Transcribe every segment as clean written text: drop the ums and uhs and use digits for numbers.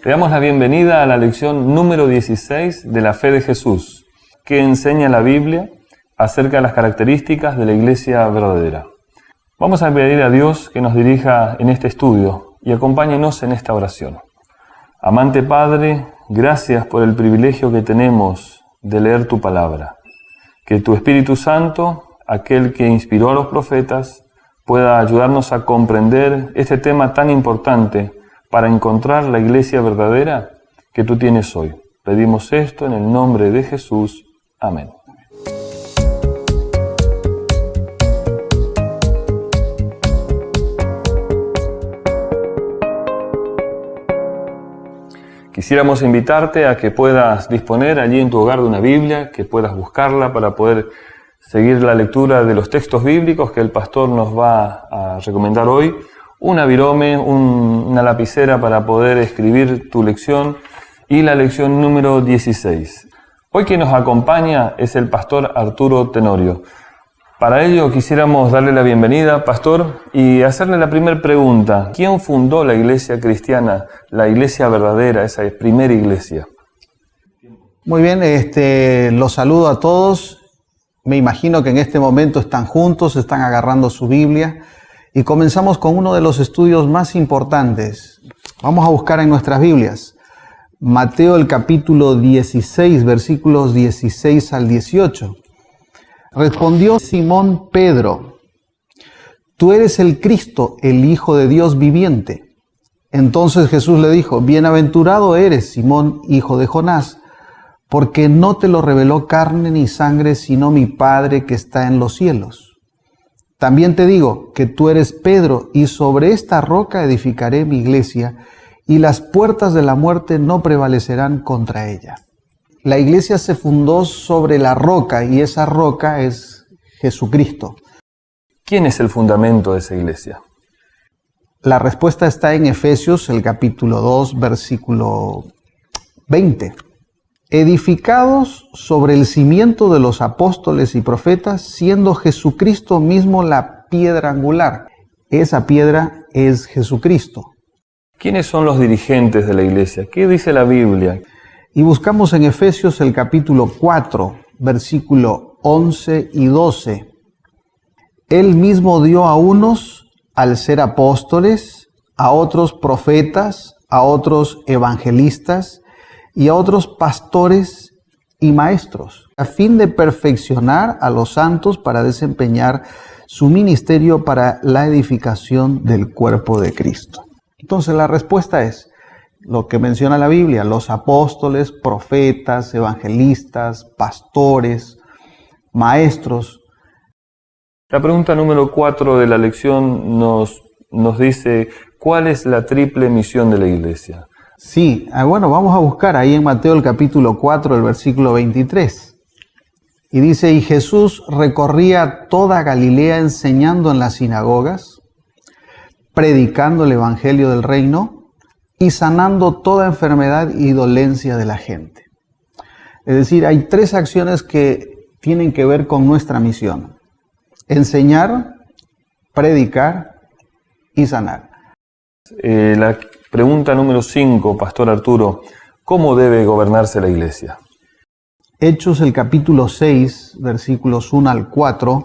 Le damos la bienvenida a la lección número 16 de la fe de Jesús, que enseña la Biblia acerca de las características de la iglesia verdadera. Vamos a pedir a Dios que nos dirija en este estudio y acompáñenos en esta oración. Amante Padre, gracias por el privilegio que tenemos de leer tu palabra. Que tu Espíritu Santo, aquel que inspiró a los profetas, pueda ayudarnos a comprender este tema tan importante para encontrar la iglesia verdadera que tú tienes hoy. Pedimos esto en el nombre de Jesús. Amén. Quisiéramos invitarte a que puedas disponer allí en tu hogar de una Biblia, que puedas buscarla para poder seguir la lectura de los textos bíblicos que el pastor nos va a recomendar hoy, una virome, una lapicera para poder escribir tu lección y la lección número 16. Hoy quien nos acompaña es el pastor Arturo Tenorio. Para ello quisiéramos darle la bienvenida, pastor, y hacerle la primera pregunta. ¿Quién fundó la iglesia cristiana, la iglesia verdadera, esa primera iglesia? Muy bien, los saludo a todos. Me imagino que en este momento están juntos, están agarrando su Biblia y comenzamos con uno de los estudios más importantes. Vamos a buscar en nuestras Biblias Mateo el capítulo 16, versículos 16 al 18. Respondió Simón Pedro: tú eres el Cristo, el Hijo de Dios viviente. Entonces Jesús le dijo: bienaventurado eres, Simón, hijo de Jonás, porque no te lo reveló carne ni sangre, sino mi Padre que está en los cielos. También te digo que tú eres Pedro, y sobre esta roca edificaré mi iglesia, y las puertas de la muerte no prevalecerán contra ella. La iglesia se fundó sobre la roca, y esa roca es Jesucristo. ¿Quién es el fundamento de esa iglesia? La respuesta está en Efesios, el capítulo 2, versículo 20. Edificados sobre el cimiento de los apóstoles y profetas, siendo Jesucristo mismo la piedra angular. Esa piedra es Jesucristo. ¿Quiénes son los dirigentes de la iglesia? ¿Qué dice la Biblia? Y buscamos en Efesios el capítulo 4, versículo 11 y 12. Él mismo dio a unos al ser apóstoles, a otros profetas, a otros evangelistas y a otros pastores y maestros, a fin de perfeccionar a los santos para desempeñar su ministerio para la edificación del cuerpo de Cristo. Entonces la respuesta es lo que menciona la Biblia: los apóstoles, profetas, evangelistas, pastores, maestros. La pregunta número 4 de la lección nos dice: ¿cuál es la triple misión de la iglesia? Sí, bueno, vamos a buscar ahí en Mateo el capítulo 4, el versículo 23. Y dice: y Jesús recorría toda Galilea enseñando en las sinagogas, predicando el evangelio del reino y sanando toda enfermedad y dolencia de la gente. Es decir, hay tres acciones que tienen que ver con nuestra misión: enseñar, predicar y sanar. La pregunta número 5, pastor Arturo: ¿cómo debe gobernarse la iglesia? Hechos el capítulo 6, versículos 1 al 4.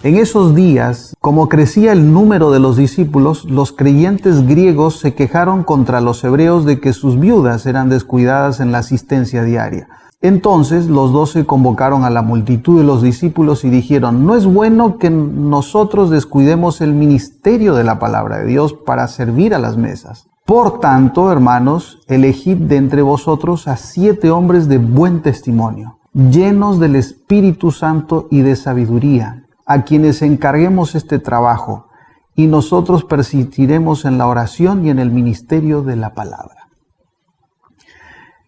En esos días, como crecía el número de los discípulos, los creyentes griegos se quejaron contra los hebreos de que sus viudas eran descuidadas en la asistencia diaria. Entonces los 12 convocaron a la multitud de los discípulos y dijeron: no es bueno que nosotros descuidemos el ministerio de la palabra de Dios para servir a las mesas. Por tanto, hermanos, elegid de entre vosotros a 7 hombres de buen testimonio, llenos del Espíritu Santo y de sabiduría, a quienes encarguemos este trabajo, y nosotros persistiremos en la oración y en el ministerio de la palabra.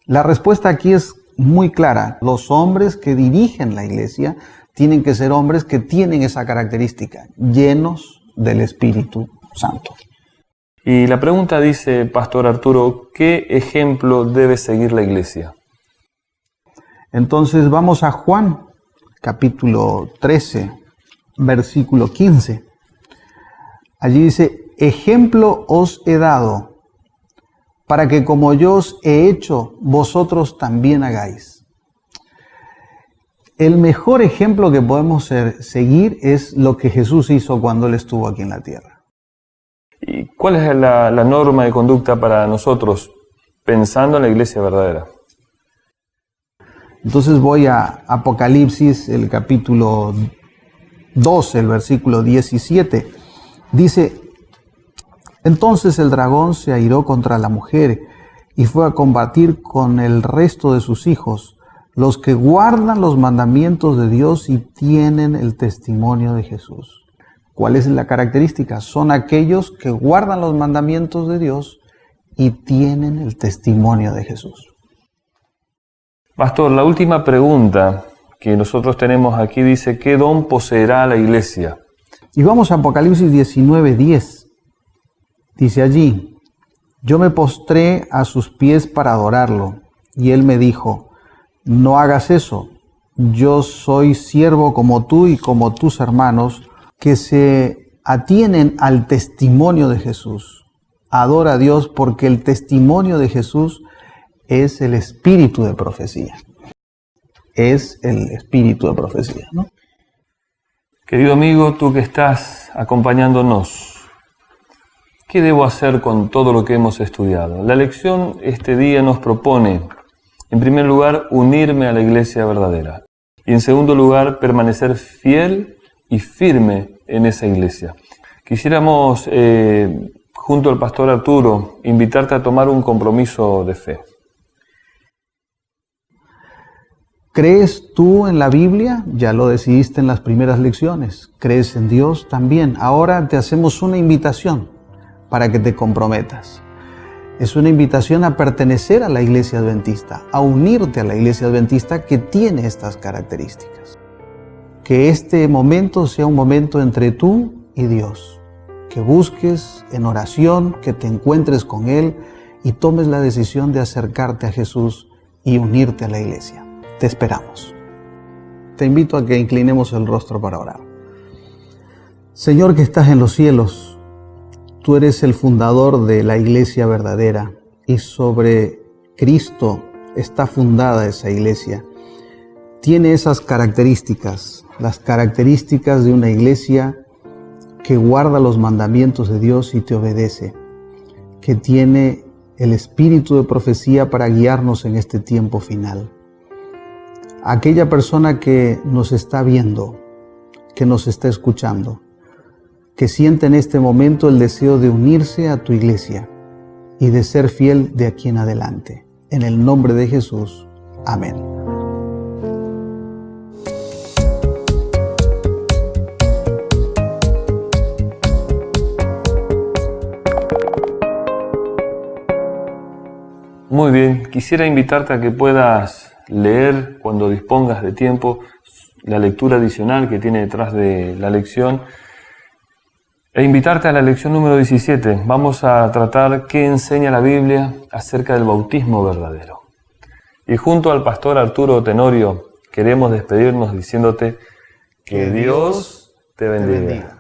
La respuesta aquí es muy clara: los hombres que dirigen la iglesia tienen que ser hombres que tienen esa característica, llenos del Espíritu Santo. Y la pregunta dice, pastor Arturo, ¿qué ejemplo debe seguir la iglesia? Entonces vamos a Juan, capítulo 13, versículo 15. Allí dice: ejemplo os he dado, para que como yo os he hecho, vosotros también hagáis. El mejor ejemplo que podemos seguir es lo que Jesús hizo cuando Él estuvo aquí en la tierra. ¿Y cuál es la norma de conducta para nosotros pensando en la iglesia verdadera? Entonces voy a Apocalipsis, el capítulo 12, el versículo 17. Dice: entonces el dragón se airó contra la mujer y fue a combatir con el resto de sus hijos, los que guardan los mandamientos de Dios y tienen el testimonio de Jesús. ¿Cuál es la característica? Son aquellos que guardan los mandamientos de Dios y tienen el testimonio de Jesús. Pastor, la última pregunta que nosotros tenemos aquí dice: ¿qué don poseerá la iglesia? Y vamos a Apocalipsis 19:10. Dice allí: yo me postré a sus pies para adorarlo, y él me dijo: no hagas eso, yo soy siervo como tú y como tus hermanos, que se atienen al testimonio de Jesús. Adora a Dios, porque el testimonio de Jesús es el espíritu de profecía. Es el espíritu de profecía, ¿no? Querido amigo, tú que estás acompañándonos, ¿qué debo hacer con todo lo que hemos estudiado? La lección este día nos propone, en primer lugar, unirme a la iglesia verdadera. Y en segundo lugar, permanecer fiel y firme en esa iglesia. Quisiéramos, junto al pastor Arturo, invitarte a tomar un compromiso de fe. ¿Crees tú en la Biblia? Ya lo decidiste en las primeras lecciones. ¿Crees en Dios? También. Ahora te hacemos una invitación para que te comprometas. Es una invitación a pertenecer a la iglesia adventista, a unirte a la iglesia adventista que tiene estas características. Que este momento sea un momento entre tú y Dios. Que busques en oración, que te encuentres con Él y tomes la decisión de acercarte a Jesús y unirte a la iglesia. Te esperamos. Te invito a que inclinemos el rostro para orar. Señor que estás en los cielos, tú eres el fundador de la iglesia verdadera y sobre Cristo está fundada esa iglesia. Tiene esas características, las características de una iglesia que guarda los mandamientos de Dios y te obedece, que tiene el espíritu de profecía para guiarnos en este tiempo final. Aquella persona que nos está viendo, que nos está escuchando, que siente en este momento el deseo de unirse a tu iglesia y de ser fiel de aquí en adelante. En el nombre de Jesús. Amén. Muy bien, quisiera invitarte a que puedas leer cuando dispongas de tiempo la lectura adicional que tiene detrás de la lección e invitarte a la lección número 17. Vamos a tratar qué enseña la Biblia acerca del bautismo verdadero. Y junto al pastor Arturo Tenorio queremos despedirnos diciéndote que Dios te bendiga.